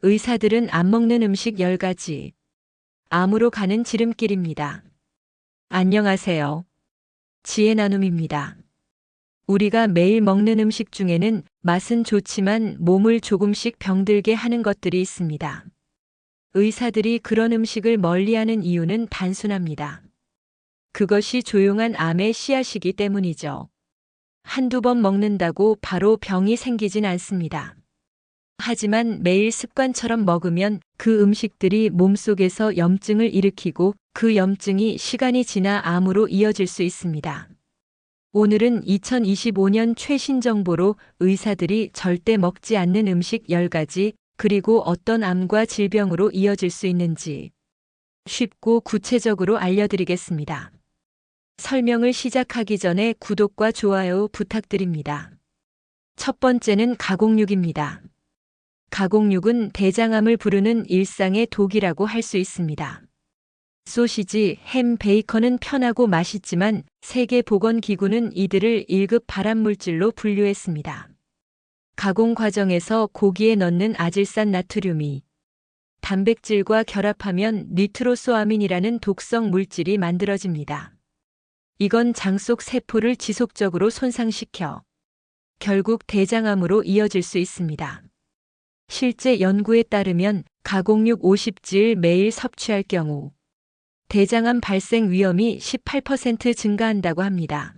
의사들은 안 먹는 음식 10가지. 암으로 가는 지름길입니다. 안녕하세요. 지혜 나눔입니다. 우리가 매일 먹는 음식 중에는 맛은 좋지만 몸을 조금씩 병들게 하는 것들이 있습니다. 의사들이 그런 음식을 멀리하는 이유는 단순합니다. 그것이 조용한 암의 씨앗이기 때문이죠. 한두 번 먹는다고 바로 병이 생기진 않습니다. 하지만 매일 습관처럼 먹으면 그 음식들이 몸속에서 염증을 일으키고 그 염증이 시간이 지나 암으로 이어질 수 있습니다. 오늘은 2025년 최신 정보로 의사들이 절대 먹지 않는 음식 10가지, 그리고 어떤 암과 질병으로 이어질 수 있는지 쉽고 구체적으로 알려드리겠습니다. 설명을 시작하기 전에 구독과 좋아요 부탁드립니다. 첫 번째는 가공육입니다. 가공육은 대장암을 부르는 일상의 독이라고 할 수 있습니다. 소시지, 햄, 베이컨은 편하고 맛있지만 세계보건기구는 이들을 1급 발암물질로 분류했습니다. 가공 과정에서 고기에 넣는 아질산 나트륨이 단백질과 결합하면 니트로소아민이라는 독성 물질이 만들어집니다. 이건 장 속 세포를 지속적으로 손상시켜 결국 대장암으로 이어질 수 있습니다. 실제 연구에 따르면 가공육 50질 매일 섭취할 경우 대장암 발생 위험이 18% 증가한다고 합니다.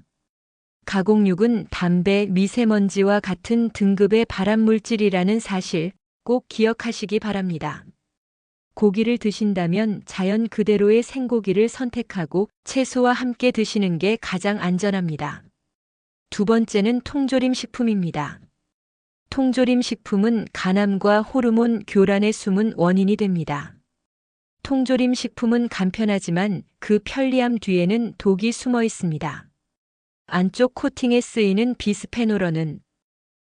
가공육은 담배, 미세먼지와 같은 등급의 발암물질이라는 사실 꼭 기억하시기 바랍니다. 고기를 드신다면 자연 그대로의 생고기를 선택하고 채소와 함께 드시는 게 가장 안전합니다. 두 번째는 통조림 식품입니다. 통조림 식품은 간암과 호르몬 교란의 숨은 원인이 됩니다. 통조림 식품은 간편하지만 그 편리함 뒤에는 독이 숨어 있습니다. 안쪽 코팅에 쓰이는 비스페놀은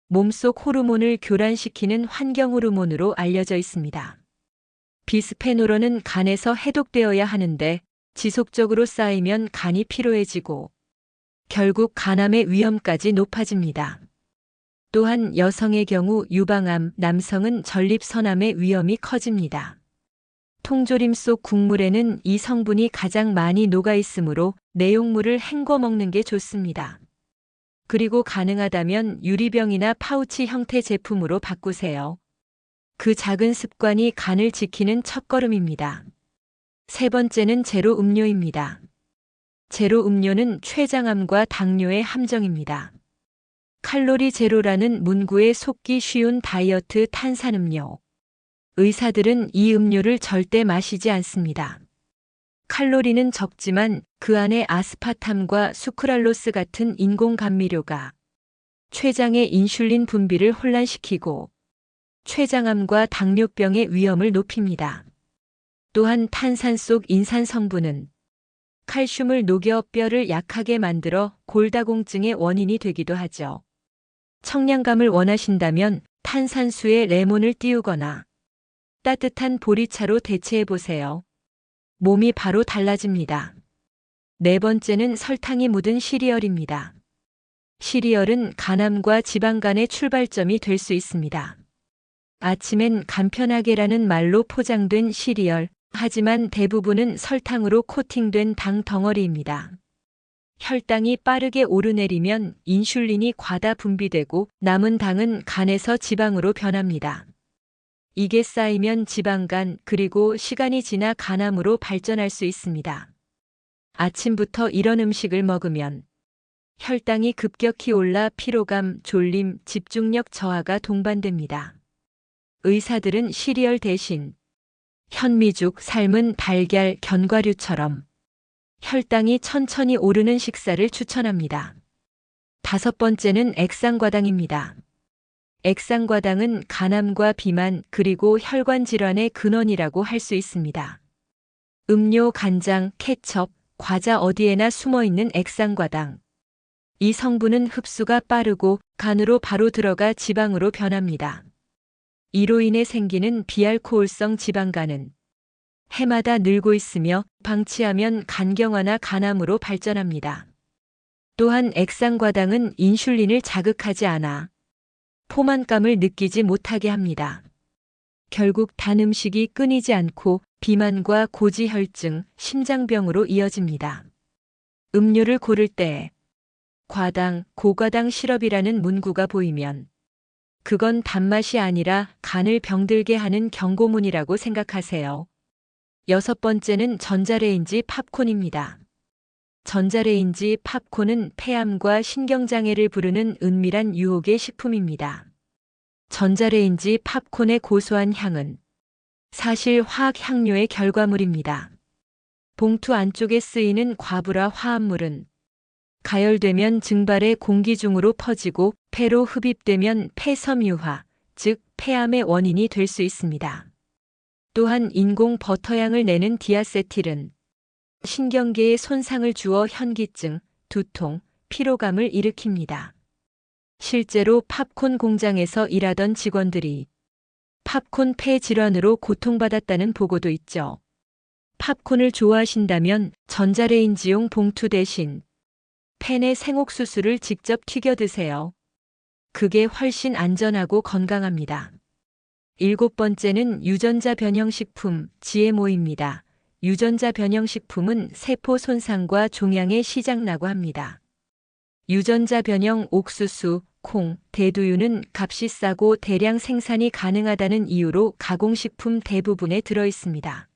몸속 호르몬을 교란시키는 환경 호르몬으로 알려져 있습니다. 비스페놀은 간에서 해독되어야 하는데 지속적으로 쌓이면 간이 피로해지고 결국 간암의 위험까지 높아집니다. 또한 여성의 경우 유방암, 남성은 전립선암의 위험이 커집니다. 통조림 속 국물에는 이 성분이 가장 많이 녹아 있으므로 내용물을 헹궈 먹는 게 좋습니다. 그리고 가능하다면 유리병이나 파우치 형태 제품으로 바꾸세요. 그 작은 습관이 간을 지키는 첫걸음입니다. 세 번째는 제로 음료입니다. 제로 음료는 췌장암과 당뇨의 함정입니다. 칼로리 제로라는 문구에 속기 쉬운 다이어트 탄산음료. 의사들은 이 음료를 절대 마시지 않습니다. 칼로리는 적지만 그 안에 아스파탐과 수크랄로스 같은 인공 감미료가 췌장의 인슐린 분비를 혼란시키고 췌장암과 당뇨병의 위험을 높입니다. 또한 탄산 속 인산 성분은 칼슘을 녹여 뼈를 약하게 만들어 골다공증의 원인이 되기도 하죠. 청량감을 원하신다면 탄산수에 레몬을 띄우거나 따뜻한 보리차로 대체해 보세요. 몸이 바로 달라집니다. 네 번째는 설탕이 묻은 시리얼입니다. 시리얼은 간암과 지방간의 출발점이 될 수 있습니다. 아침엔 간편하게라는 말로 포장된 시리얼, 하지만 대부분은 설탕으로 코팅된 당 덩어리입니다. 혈당이 빠르게 오르내리면 인슐린이 과다 분비되고 남은 당은 간에서 지방으로 변합니다. 이게 쌓이면 지방간, 그리고 시간이 지나 간암으로 발전할 수 있습니다. 아침부터 이런 음식을 먹으면 혈당이 급격히 올라 피로감, 졸림, 집중력 저하가 동반됩니다. 의사들은 시리얼 대신 현미죽, 삶은 달걀, 견과류처럼 혈당이 천천히 오르는 식사를 추천합니다. 다섯 번째는 액상과당입니다. 액상과당은 간암과 비만 그리고 혈관 질환의 근원이라고 할 수 있습니다. 음료, 간장, 케첩, 과자 어디에나 숨어 있는 액상과당. 이 성분은 흡수가 빠르고 간으로 바로 들어가 지방으로 변합니다. 이로 인해 생기는 비알코올성 지방간은 해마다 늘고 있으며 방치하면 간경화나 간암으로 발전합니다. 또한 액상과당은 인슐린을 자극하지 않아 포만감을 느끼지 못하게 합니다. 결국 단 음식이 끊이지 않고 비만과 고지혈증, 심장병으로 이어집니다. 음료를 고를 때 과당, 고과당 시럽이라는 문구가 보이면 그건 단맛이 아니라 간을 병들게 하는 경고문이라고 생각하세요. 여섯 번째는 전자레인지 팝콘입니다. 전자레인지 팝콘은 폐암과 신경장애를 부르는 은밀한 유혹의 식품입니다. 전자레인지 팝콘의 고소한 향은 사실 화학 향료의 결과물입니다. 봉투 안쪽에 쓰이는 과부라 화합물은 가열되면 증발해 공기 중으로 퍼지고 폐로 흡입되면 폐섬유화, 즉 폐암의 원인이 될 수 있습니다. 또한 인공 버터향을 내는 디아세틸은 신경계에 손상을 주어 현기증, 두통, 피로감을 일으킵니다. 실제로 팝콘 공장에서 일하던 직원들이 팝콘 폐 질환으로 고통받았다는 보고도 있죠. 팝콘을 좋아하신다면 전자레인지용 봉투 대신 팬에 생옥수수를 직접 튀겨 드세요. 그게 훨씬 안전하고 건강합니다. 일곱 번째는 유전자 변형식품 GMO입니다. 유전자 변형식품은 세포 손상과 종양에 시작나고 합니다. 유전자 변형 옥수수, 콩, 대두유는 값이 싸고 대량 생산이 가능하다는 이유로 가공식품 대부분에 들어 있습니다.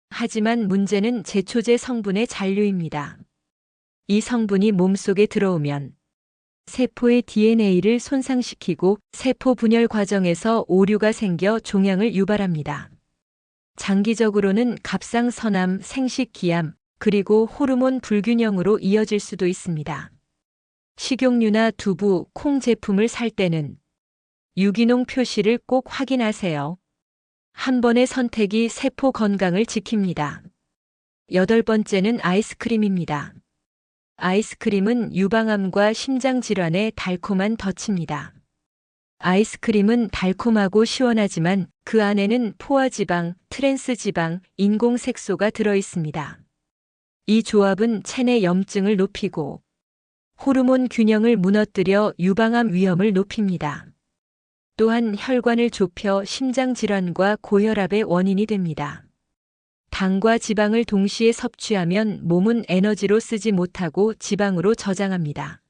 하지만 문제는 제초제 성분의 잔류입니다. 이 성분이 몸속에 들어오면 세포의 DNA를 손상시키고 세포 분열 과정에서 오류가 생겨 종양을 유발합니다. 장기적으로는 갑상선암, 생식기암, 그리고 호르몬 불균형으로 이어질 수도 있습니다. 식용유나 두부, 콩 제품을 살 때는 유기농 표시를 꼭 확인하세요. 한 번의 선택이 세포 건강을 지킵니다. 여덟 번째는 아이스크림입니다. 아이스크림은 유방암과 심장질환의 달콤한 덫입니다. 아이스크림은 달콤하고 시원하지만 그 안에는 포화지방, 트랜스지방, 인공색소가 들어 있습니다. 이 조합은 체내 염증을 높이고 호르몬 균형을 무너뜨려 유방암 위험을 높입니다. 또한 혈관을 좁혀 심장질환과 고혈압의 원인이 됩니다. 당과 지방을 동시에 섭취하면 몸은 에너지로 쓰지 못하고 지방으로 저장합니다.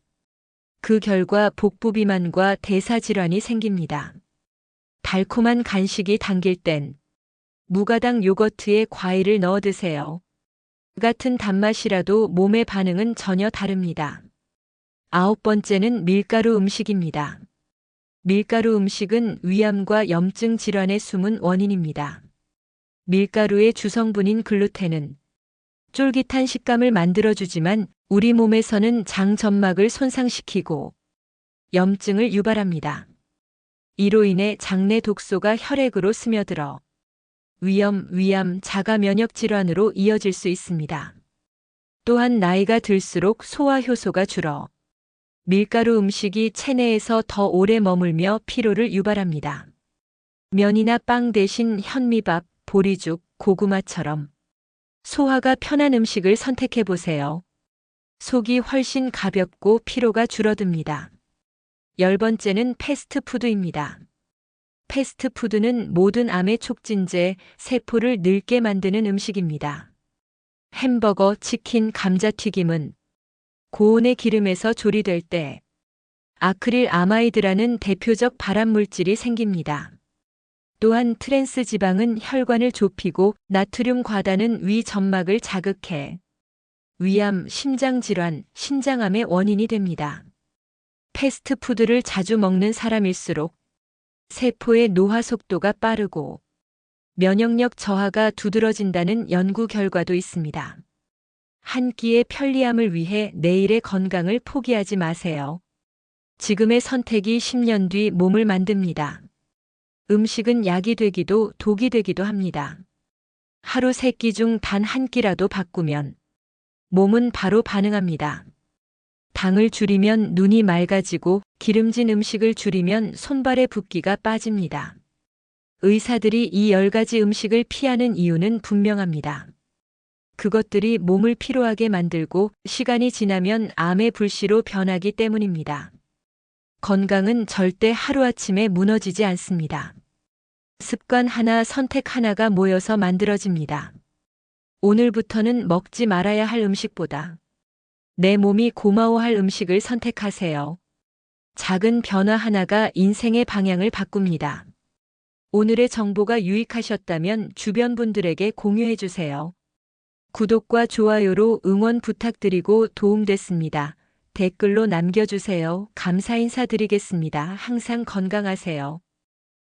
그 결과 복부 비만과 대사질환이 생깁니다. 달콤한 간식이 당길 땐 무가당 요거트에 과일을 넣어 드세요. 같은 단맛이라도 몸의 반응은 전혀 다릅니다. 아홉 번째는 밀가루 음식입니다. 밀가루 음식은 위암과 염증 질환의 숨은 원인입니다. 밀가루의 주성분인 글루텐은 쫄깃한 식감을 만들어주지만 우리 몸에서는 장 점막을 손상시키고 염증을 유발합니다. 이로 인해 장내 독소가 혈액으로 스며들어 위암, 자가 면역 질환으로 이어질 수 있습니다. 또한 나이가 들수록 소화 효소가 줄어 밀가루 음식이 체내에서 더 오래 머물며 피로를 유발합니다. 면이나 빵 대신 현미밥, 보리죽, 고구마처럼 소화가 편한 음식을 선택해 보세요. 속이 훨씬 가볍고 피로가 줄어듭니다. 열 번째는 패스트푸드입니다. 패스트푸드는 모든 암의 촉진제, 세포를 늙게 만드는 음식입니다. 햄버거, 치킨, 감자튀김은 고온의 기름에서 조리될 때 아크릴 아마이드라는 대표적 발암물질이 생깁니다. 또한 트랜스 지방은 혈관을 좁히고 나트륨 과다는 위 점막을 자극해 위암, 심장질환, 신장암의 원인이 됩니다. 패스트푸드를 자주 먹는 사람일수록 세포의 노화 속도가 빠르고 면역력 저하가 두드러진다는 연구 결과도 있습니다. 한 끼의 편리함을 위해 내일의 건강을 포기하지 마세요. 지금의 선택이 10년 뒤 몸을 만듭니다. 음식은 약이 되기도 독이 되기도 합니다. 하루 3끼 중 단 한 끼라도 바꾸면 몸은 바로 반응합니다. 당을 줄이면 눈이 맑아지고 기름진 음식을 줄이면 손발의 붓기가 빠집니다. 의사들이 이 10가지 음식을 피하는 이유는 분명합니다. 그것들이 몸을 피로하게 만들고 시간이 지나면 암의 불씨로 변하기 때문입니다. 건강은 절대 하루아침에 무너지지 않습니다. 습관 하나, 선택 하나가 모여서 만들어집니다. 오늘부터는 먹지 말아야 할 음식보다 내 몸이 고마워할 음식을 선택하세요. 작은 변화 하나가 인생의 방향을 바꿉니다. 오늘의 정보가 유익하셨다면 주변 분들에게 공유해 주세요. 구독과 좋아요로 응원 부탁드리고 도움됐습니다. 댓글로 남겨주세요. 감사 인사드리겠습니다. 항상 건강하세요.